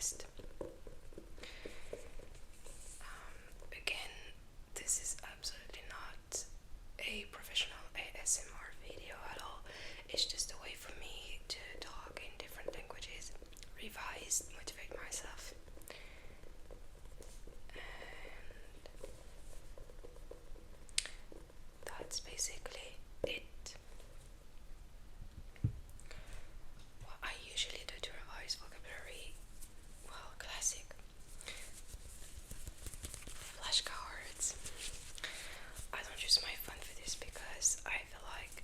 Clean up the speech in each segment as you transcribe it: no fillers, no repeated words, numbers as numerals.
revised. Again, this is absolutely not a professional ASMR video at all. It's just a way for me to talk in different languages, revise, motivate myself. And that's basically it. What I usually do to revise vocabulary, well, classic flashcards. I don't use my phone for this because I feel like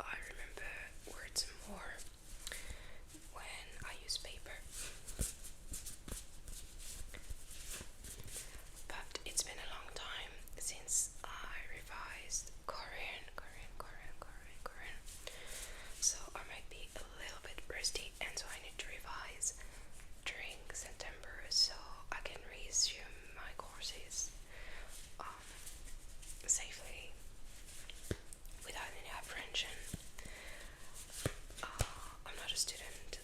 I remember words more when I use paper. But it's been a long time since I revised Korean. So I might be a little bit rusty, and so I need to revise during September so I can resume my courses safely without any apprehension. I'm not a student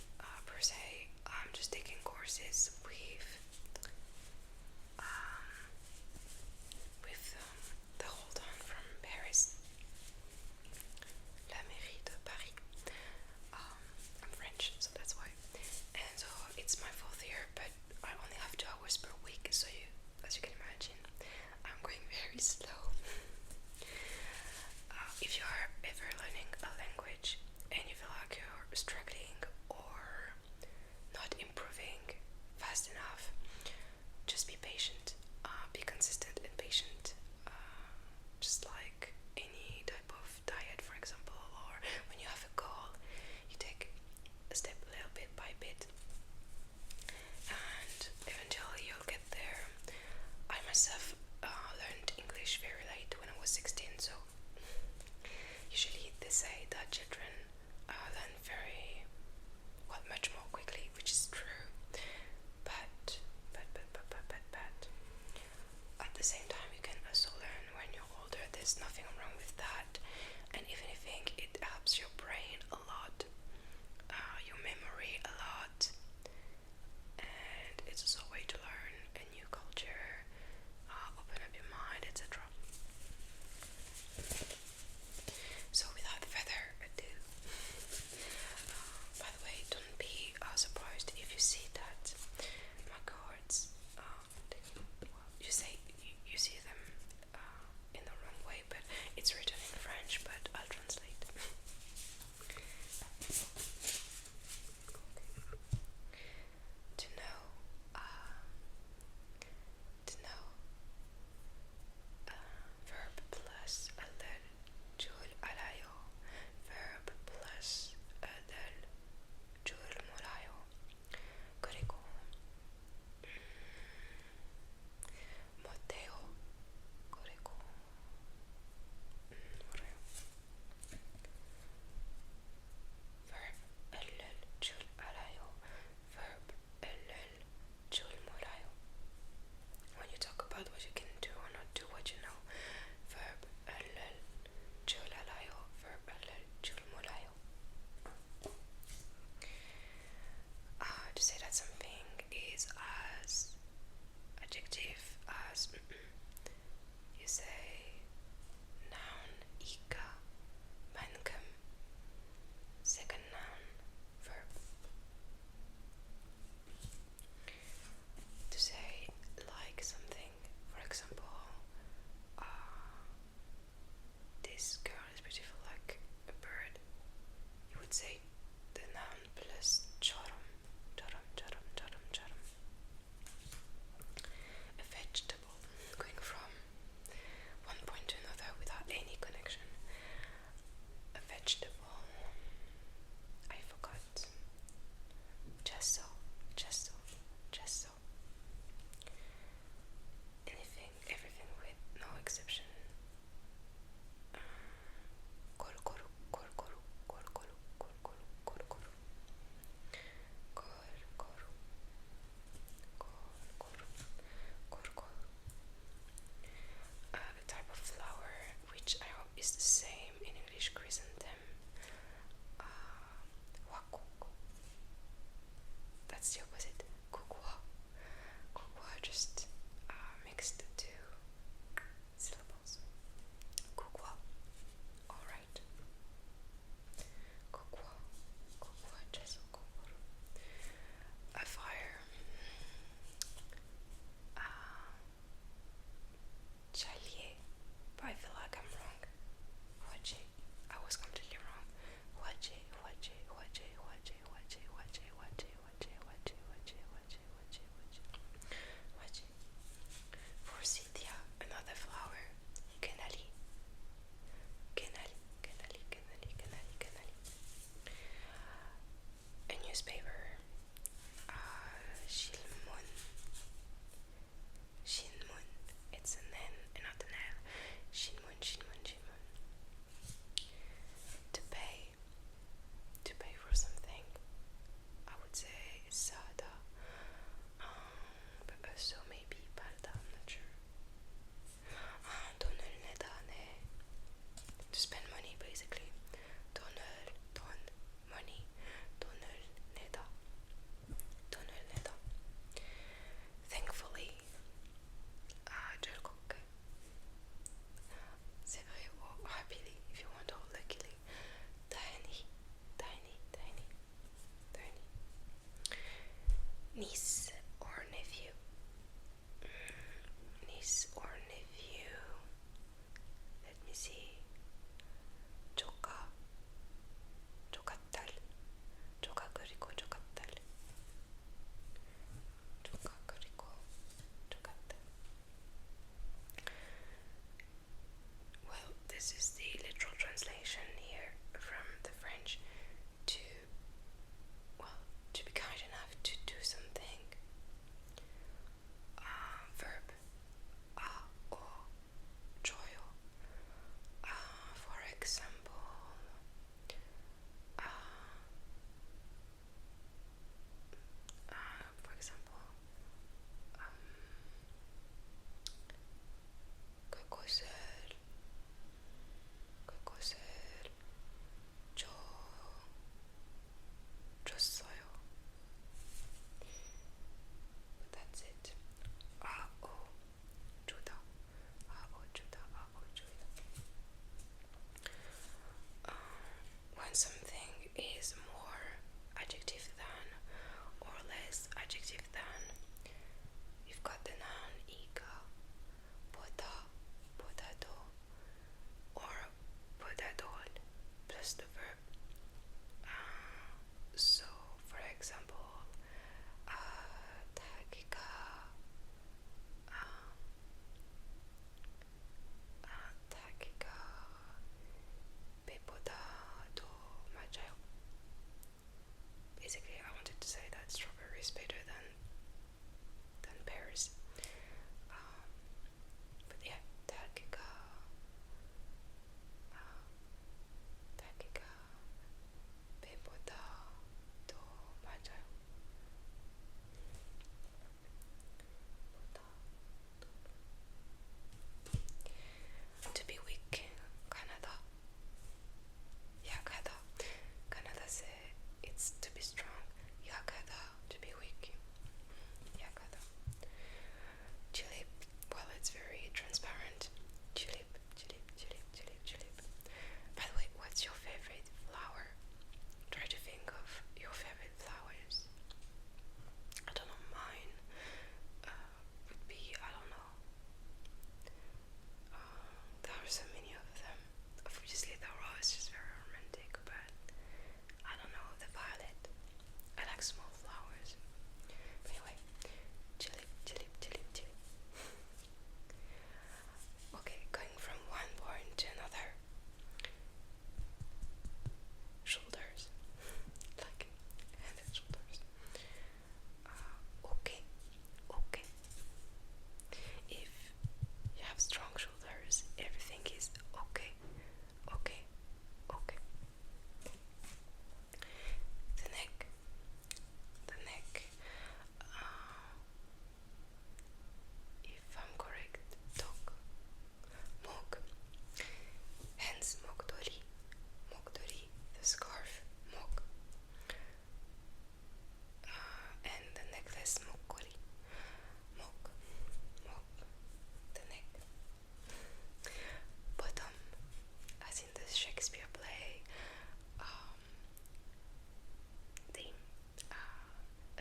per se. I'm just taking courses with the hold on from Paris, La Mairie de Paris. I'm French, so that's why. And so it's my 4th year, but I only have 2 hours per week, so as you can imagine, I'm going very slow. If you are ever learning a language and you feel like you're struggling or not improving fast enough, just be patient, be consistent and patient, just like any type of diet, for example, or when you have a goal, you take a step little bit by bit, and eventually you'll get there. I myself learned English very late, when I was 16, so usually they say that children learn much more quickly, which is true, but at the same time you can also learn when you're older. There's nothing wrong with that, and if anything, it helps your brain a lot, your memory a lot, and it's also a way to learn a new culture, open up your mind, etc. So without further ado, by the way, don't be surprised if you see that my cards, you see them in the wrong way, but it's written in French, but I'll translate. To know, verb plus ادل جول عليو, verb plus ادل جول ملايو. 그리고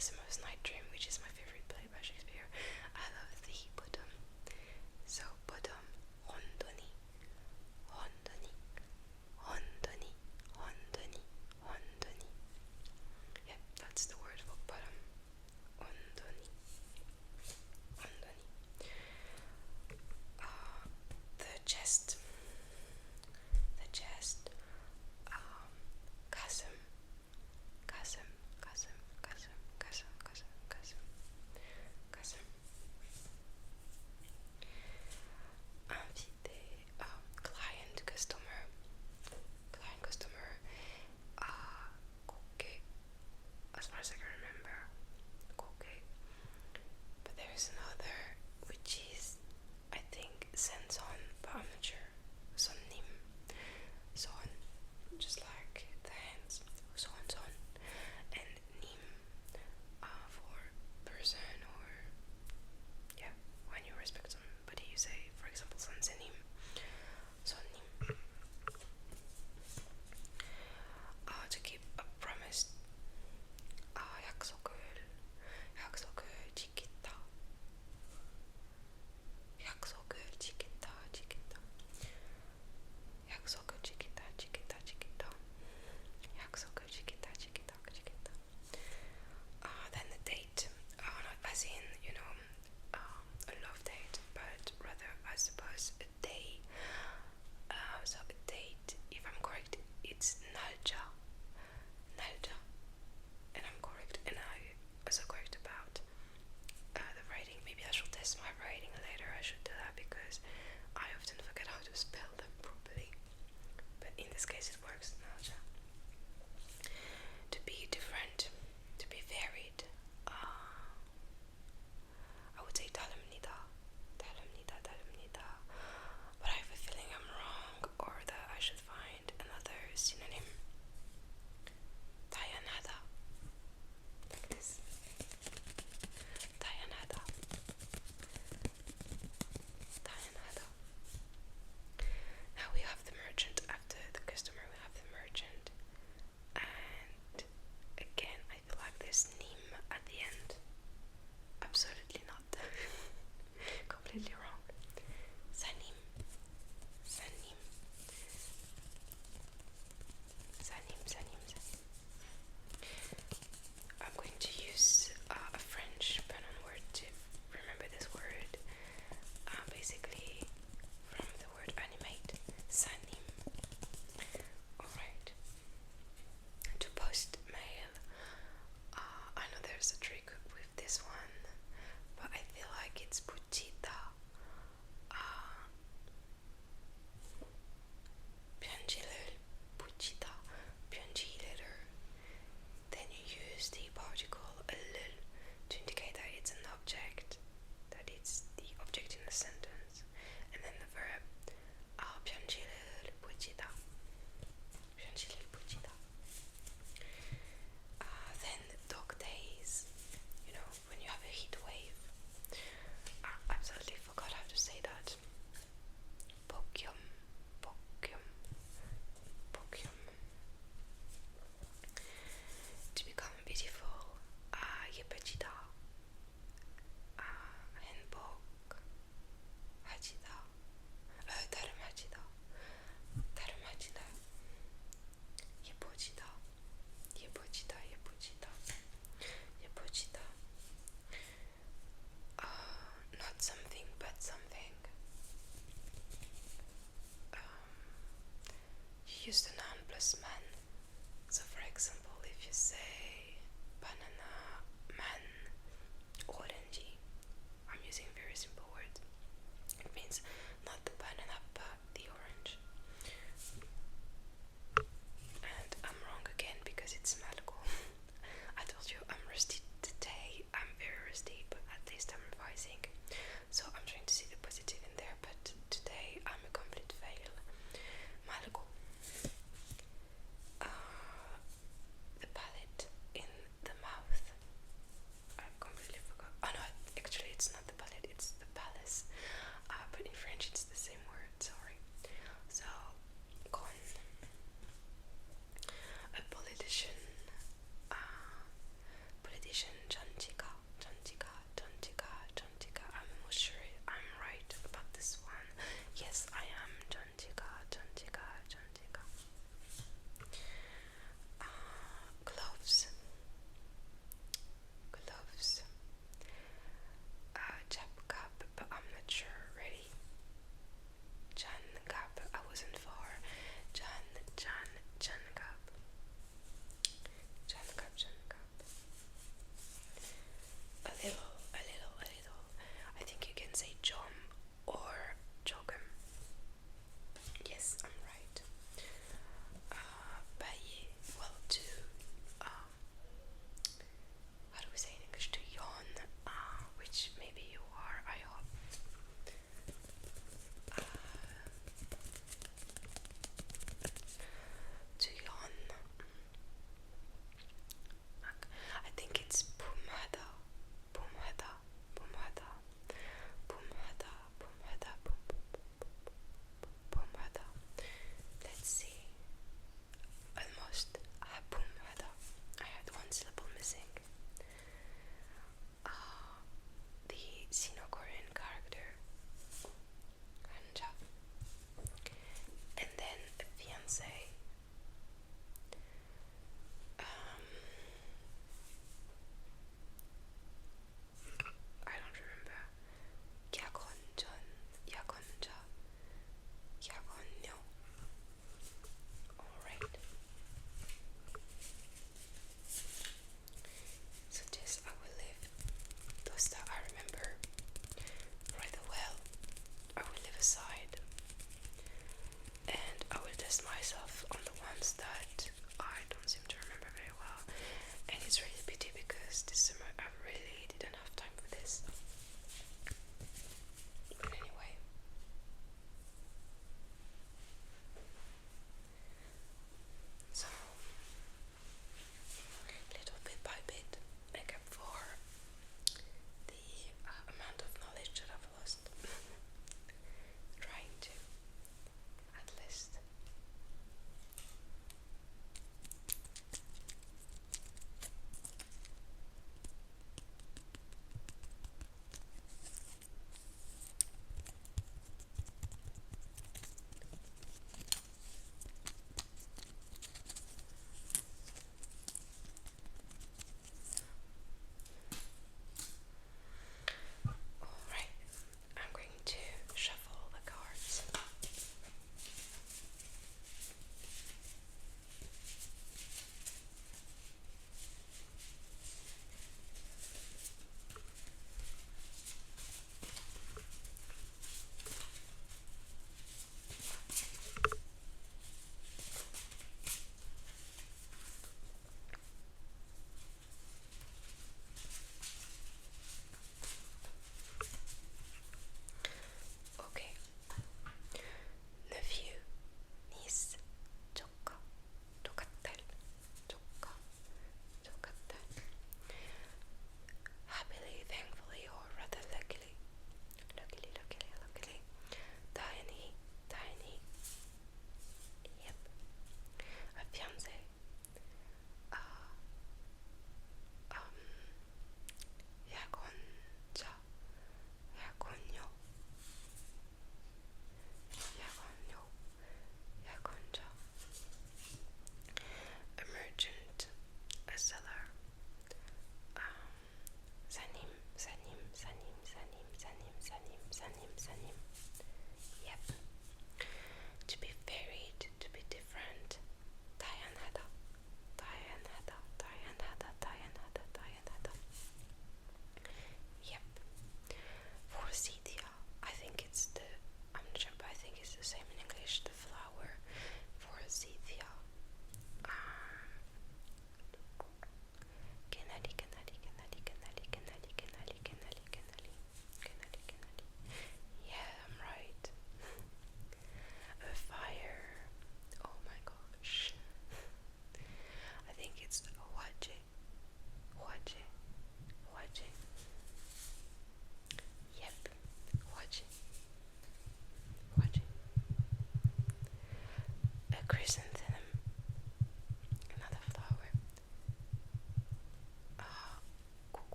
A Summer's Night Dream, which is my favorite play by Shakespeare. I love the bottom. So bottom, hondoni, hondoni, hondoni, hondoni, hondoni. Yeah, that's the word for bottom. Hondoni, hondoni. The chest, kasım, kasım, kasım, kasım, kasım, kasım, kasım, kasım. Invité, client, customer, koke, as far as I can remember, koke. But there's another which is, I think, senson, but I'm not sure. Sonnim, son, just like the hands, son, and nim, for person, or yeah, when you respect somebody, you say, for example, sonsenim, sonnim. To keep a promise, 약속을 지킨다. 약속을 지킨다. 약속을 지킨다. 약속을 지킨다. Then the date, not as in, a love date, but rather, I suppose, a day. So a date, if I'm correct, it's 날짜, and I'm correct, and I also correct about the writing. Maybe I should test my writing later. I should do that because I often forget how to spell them properly. But in this case, it works. 날짜. To be different, to be varied. I would say 다릅니다. But I have a feeling I'm wrong, or that I should find another synonym. 다양하다. Like this. 다양하다. Now we have the merchant. After the customer, we have the merchant. And again, I feel like there's nim at the end. Absolutely not. Completely wrong. Sanim. I'm going to use a French pun on word to remember this word. Basically from the word animate. Sanim. Alright. To post mail. I know there's a trick with this one, but I feel like it's puchita. 편지를 puchita. 편지를. Then you use the particle 을 to indicate that it's an object, that it's the object in the sentence, and then the verb 편지를 puchita. Then dog days, when you have a heat wave, are absolutely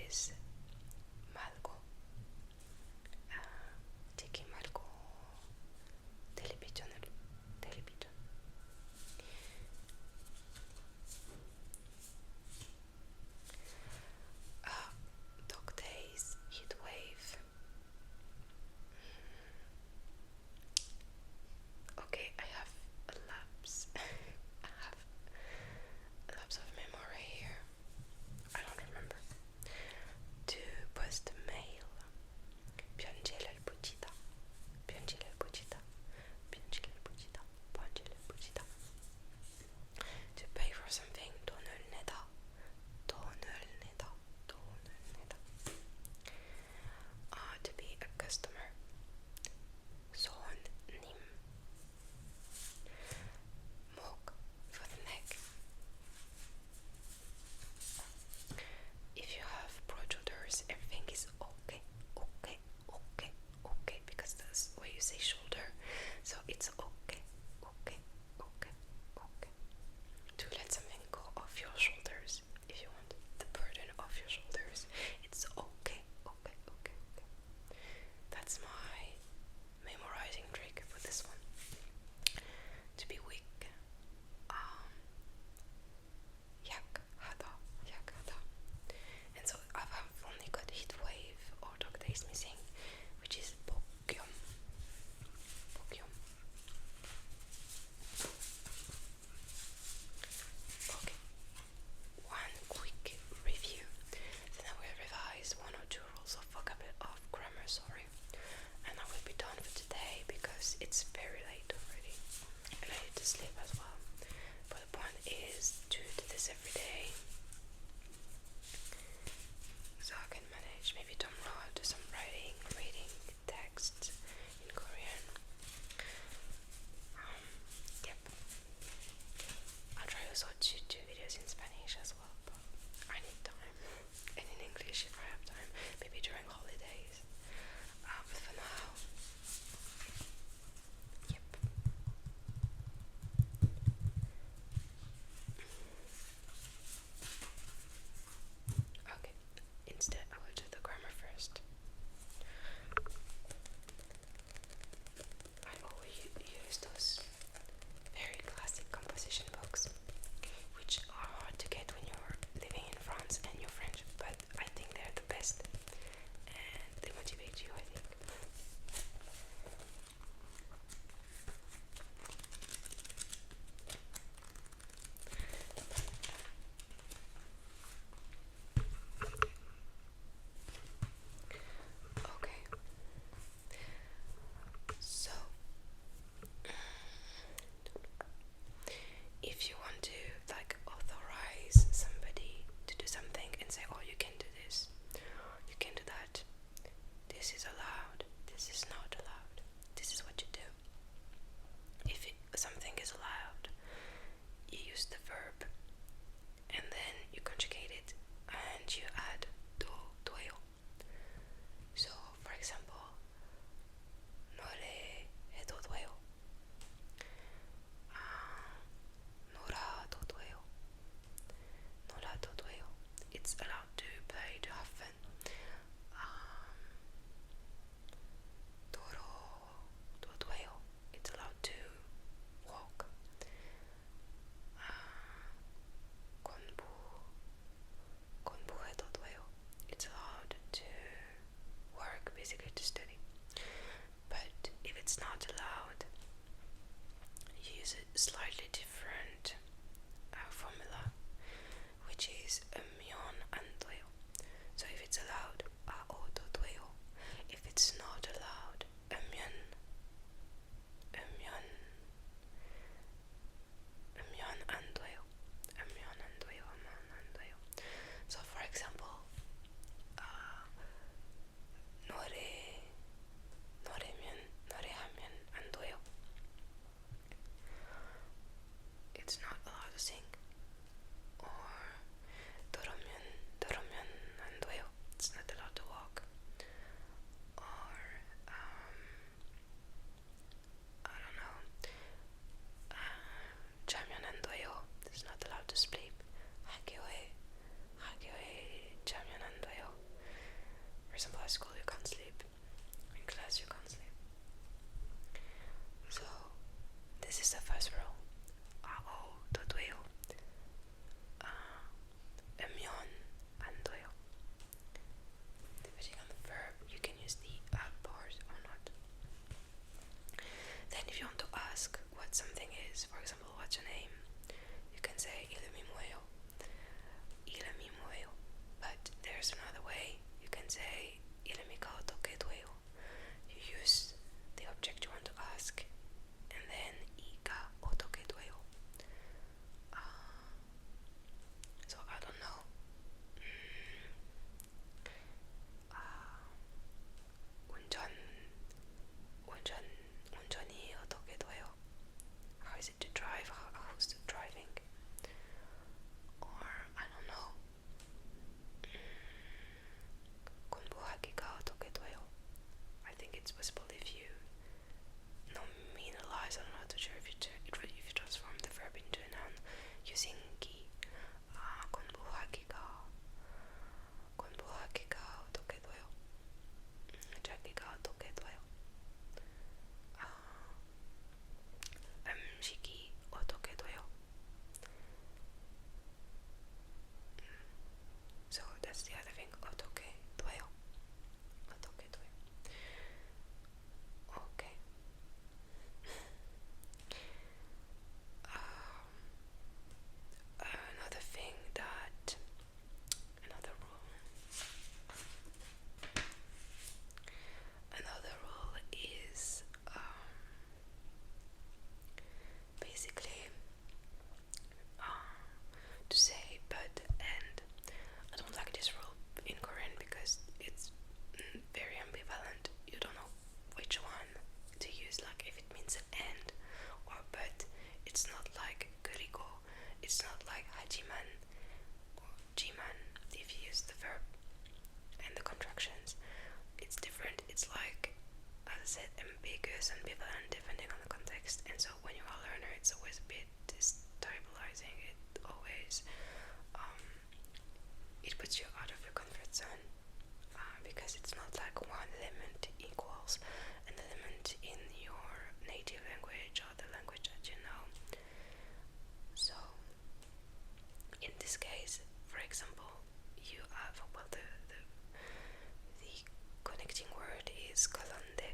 is malgo. 되게 말고 텔레비전을 텔레비전. Dog days, heat wave. Okay, I have a lapse. I have a lapse of memory here. I don't remember. it puts you out of your comfort zone, because it's not like one element equals an element in your native language or the language that you know. So in this case, for example, you have, well, the connecting word is kalande,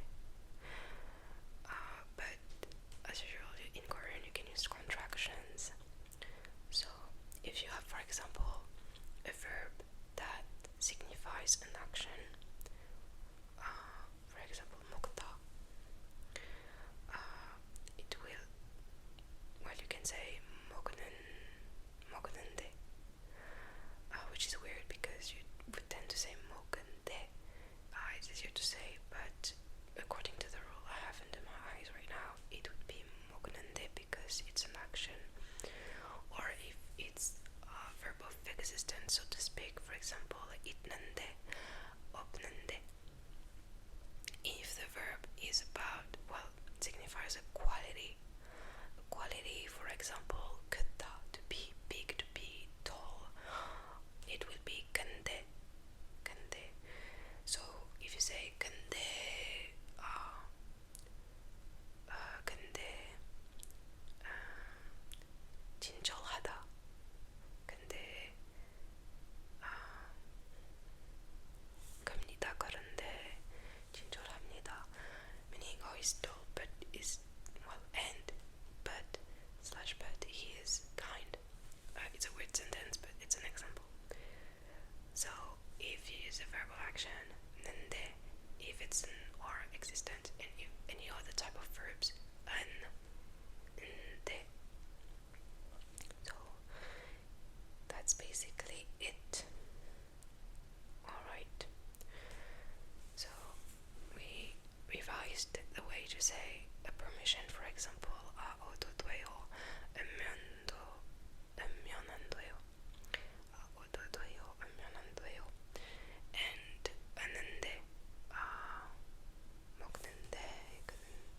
but as usual in Korean you can use contractions. So if you have, for example, a verb that signifies an action, for example, 먹다, it will, well, you can say 먹는데, which is weird because you would tend to say 먹은데. It's easier to say, but according to the rule I have under my eyes right now, it would be 먹는데 because it's an action. Or if it's a verb of existence, so to speak, for example, 있는데, 없는데. If the verb is about, well, signifies a quality. A quality, for example, 크다, to be big, to be tall. It will be 근데. So if you say 근데, 진절하다. 근데 갑니다. 그런데 진절합니다. Meaning, oh, he's dull, but is, well, and but slash but he is kind. It's a weird sentence, but it's an example. So if you use a verbal action, 근데, if it's an or existent, and if any other type of verbs, 근데. So that's basically it. Alright. So we revised the way to say a permission, for example, 어도 돼요, 으면 안 돼요, 어도 돼요, 으면 안 돼요, and 하는데, 먹는데,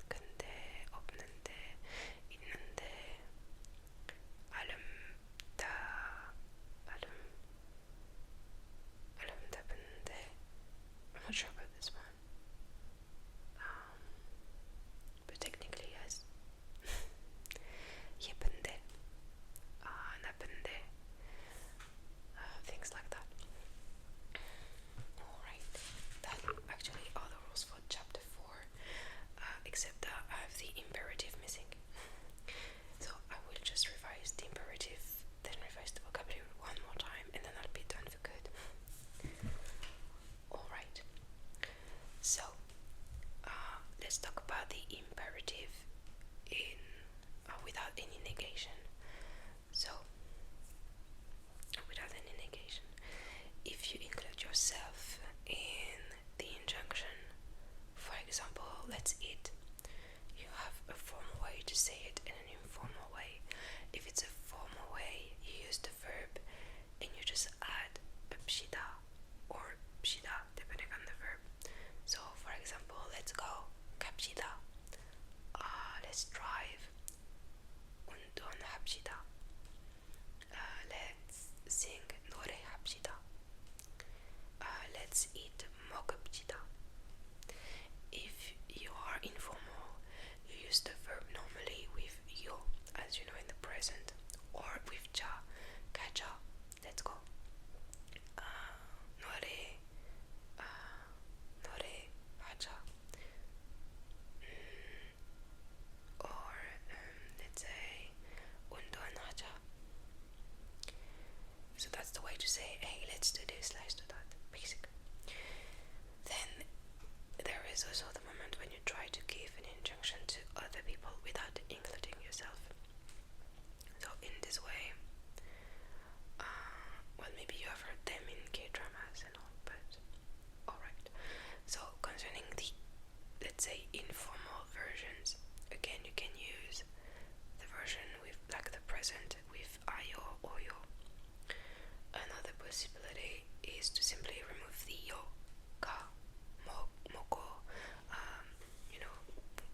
근데, 없는데, 있는데, 아름답은데. I'm not sure about this one. But technically yes. 예쁜데, 나쁜데, things like that. Alright, that actually are the rules for chapter 4, except that I have the imperative missing. So I will just revise the imperative, then revise the vocabulary one more time, and then I'll be done for good. Alright, so let's talk about the imperative in without any negation. So, without any negation, if you include yourself in the injunction, for example, let's eat, you have a formal way to say it and an informal way. If it's a formal way, you use the verb and you just add 읍시다 or 읍시다 depending on the verb. So for example, let's go, 갑시다, let's drive, 운동합시다, let's sing, 노래합시다, let's eat, 먹읍시다. If you are informal, you use the verb normally with yo, as you know, in the present, or with 자, 가자, let's go. 노래하자. Or let's say 운동하자. So that's the way to say, hey, let's do this, let's do that, basically. Then there is also the moment when you try to give an injunction to other people without including yourself. So in this way, well, maybe you have heard them in K-dramas and all, but alright. So concerning the, let's say, informal versions, again, you can use the version with, like the present, with ayo, oyo. Another possibility is to simply remove the yo, ka, moko, you know,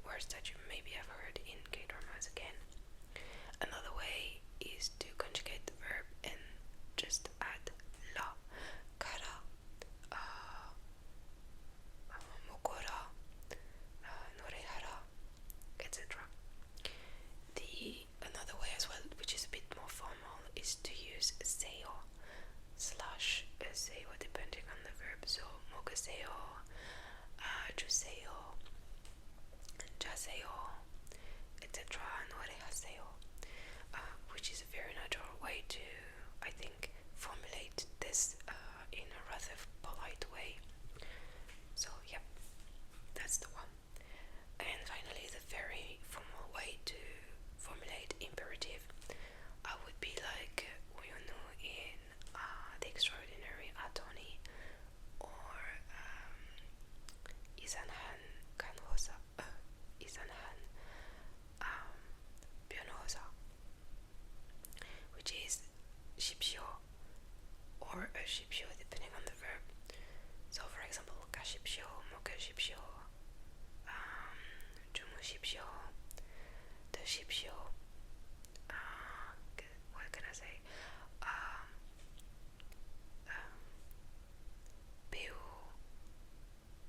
words that you maybe have heard in K-dramas again. Another way is to conjugate the verb and just add la. 먹으세요 depending on the verb. So 먹으세요, 주세요, 자세요, etc. 노래하세요, which is a very natural way to, I think, formulate this in a rather polite way. So yeah, that's the one. And finally, the very formal way to formulate imperative would be like Uyunu in The Extraordinary Attorney, or 이상한 간호사, 이상한 변호사, which is 십시오 or 십시오 depending on the verb. So for example, 가십시오, 먹으십시오, 주무십시오, 드십시오, what can I say?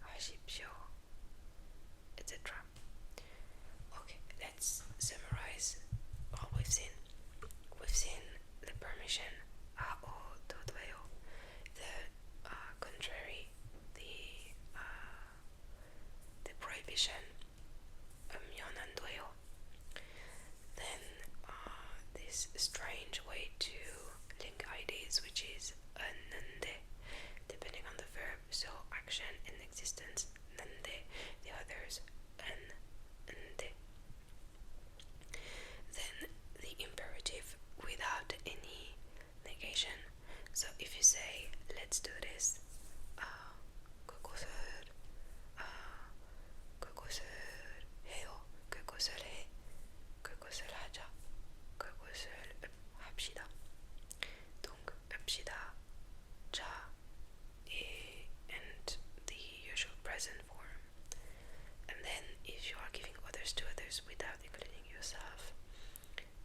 배우하십시오, etc. Okay, let's summarize what we've seen. We've seen the permission, o 도도해요, the contrary, the prohibition, 면 안 돼요. Then this strange way to link ideas, which is 는데, depending on the verb. So action and existence, 는데, the others, nde. Then the imperative without any negation. So if you say let's do this, 그것을 해요, 그것을 해, 그것을 하자, 그것을 합시다. Donc 합시다, 자, and the usual present form. And then if you are giving orders to others without including yourself,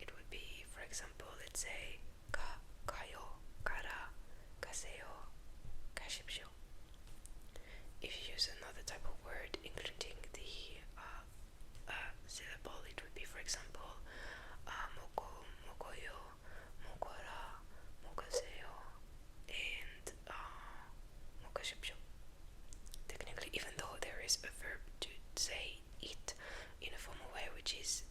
it would be, for example, let's say 가요, 가라, 가세요, 가십시오. If you use another type of word including the syllable, it would be, for example, 먹고, 먹어요, 먹어라, 먹으세요, and 먹으십시오. Technically, even though there is a verb to say eat in a formal way, which is,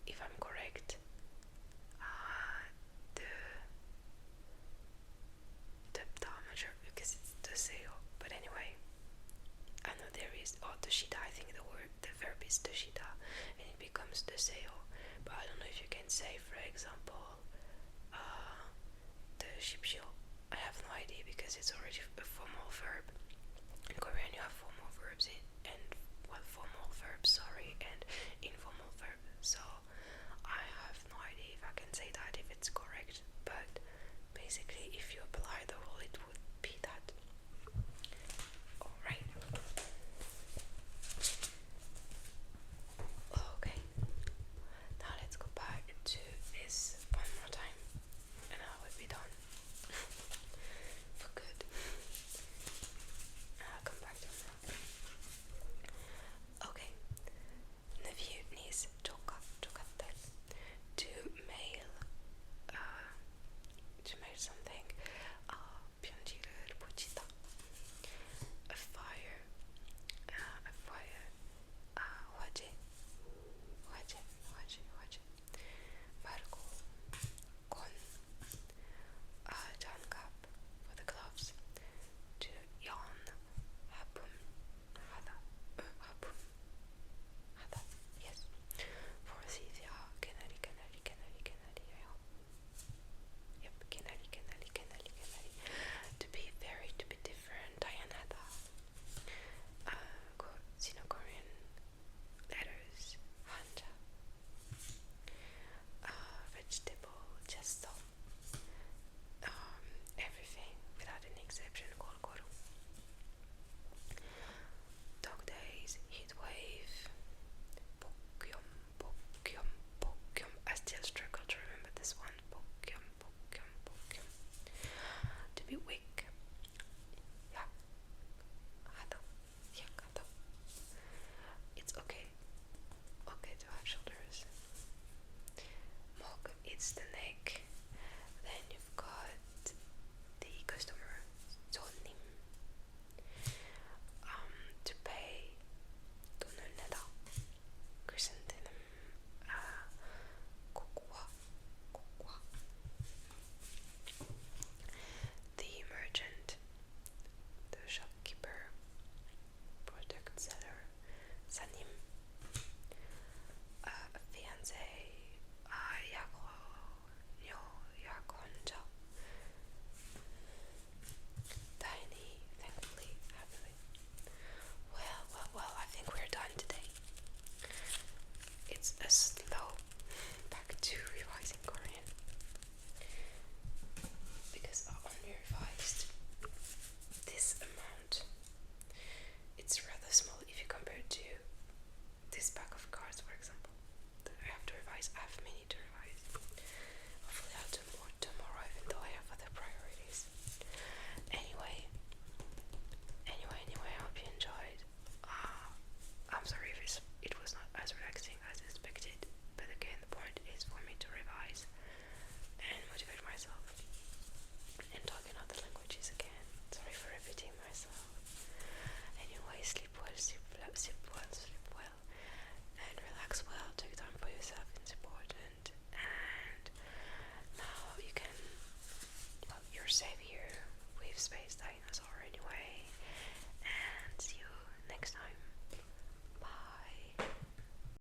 if I'm correct, I'm not sure because it's 드세요. But anyway, I know there is, 드시다, I think the verb is 드시다, and it becomes 드세요. But I don't know if you can say, for example, 드십시오. I have no idea because it's already a formal verb. In Korean you have formal verbs and informal verbs, and I have no idea if I can say that